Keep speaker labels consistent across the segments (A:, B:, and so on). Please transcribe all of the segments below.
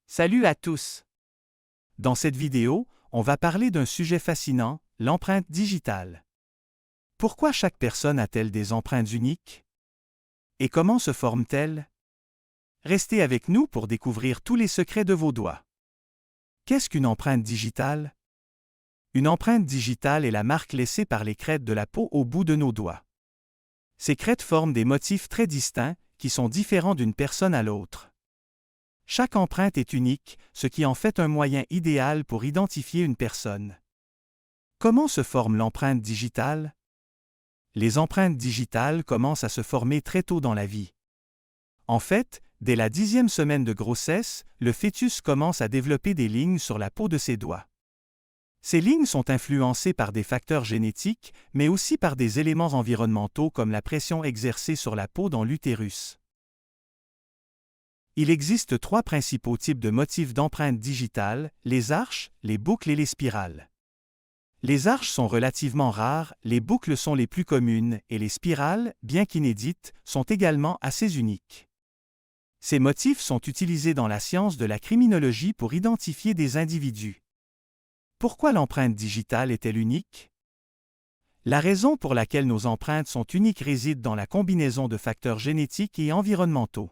A: Salut à tous! Dans cette vidéo, on va parler d'un sujet fascinant, l'empreinte digitale. Pourquoi chaque personne a-t-elle des empreintes uniques? Et comment se forment-elles? Restez avec nous pour découvrir tous les secrets de vos doigts. Qu'est-ce qu'une empreinte digitale? Une empreinte digitale est la marque laissée par les crêtes de la peau au bout de nos doigts. Ces crêtes forment des motifs très distincts, qui sont différents d'une personne à l'autre. Chaque empreinte est unique, ce qui en fait un moyen idéal pour identifier une personne. Comment se forme l'empreinte digitale? Les empreintes digitales commencent à se former très tôt dans la vie. En fait, dès la 10e semaine de grossesse, le fœtus commence à développer des lignes sur la peau de ses doigts. Ces lignes sont influencées par des facteurs génétiques, mais aussi par des éléments environnementaux comme la pression exercée sur la peau dans l'utérus. Il existe 3 principaux types de motifs d'empreintes digitales, les arches, les boucles et les spirales. Les arches sont relativement rares, les boucles sont les plus communes et les spirales, bien qu'inédites, sont également assez uniques. Ces motifs sont utilisés dans la science de la criminologie pour identifier des individus. Pourquoi l'empreinte digitale est-elle unique? La raison pour laquelle nos empreintes sont uniques réside dans la combinaison de facteurs génétiques et environnementaux.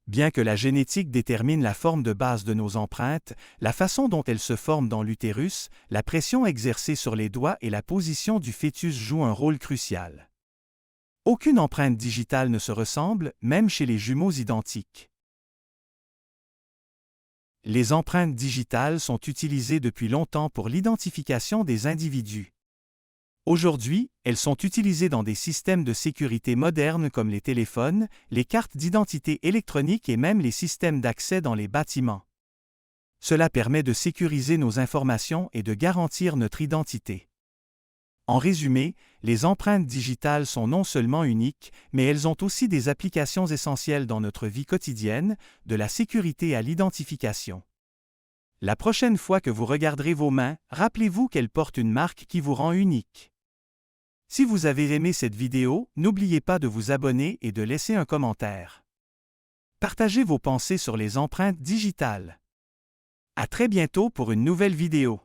A: Bien que la génétique détermine la forme de base de nos empreintes, la façon dont elles se forment dans l'utérus, la pression exercée sur les doigts et la position du fœtus jouent un rôle crucial. Aucune empreinte digitale ne se ressemble, même chez les jumeaux identiques. Les empreintes digitales sont utilisées depuis longtemps pour l'identification des individus. Aujourd'hui, elles sont utilisées dans des systèmes de sécurité modernes comme les téléphones, les cartes d'identité électroniques et même les systèmes d'accès dans les bâtiments. Cela permet de sécuriser nos informations et de garantir notre identité. En résumé, les empreintes digitales sont non seulement uniques, mais elles ont aussi des applications essentielles dans notre vie quotidienne, de la sécurité à l'identification. La prochaine fois que vous regarderez vos mains, rappelez-vous qu'elles portent une marque qui vous rend unique. Si vous avez aimé cette vidéo, n'oubliez pas de vous abonner et de laisser un commentaire. Partagez vos pensées sur les empreintes digitales. À très bientôt pour une nouvelle vidéo.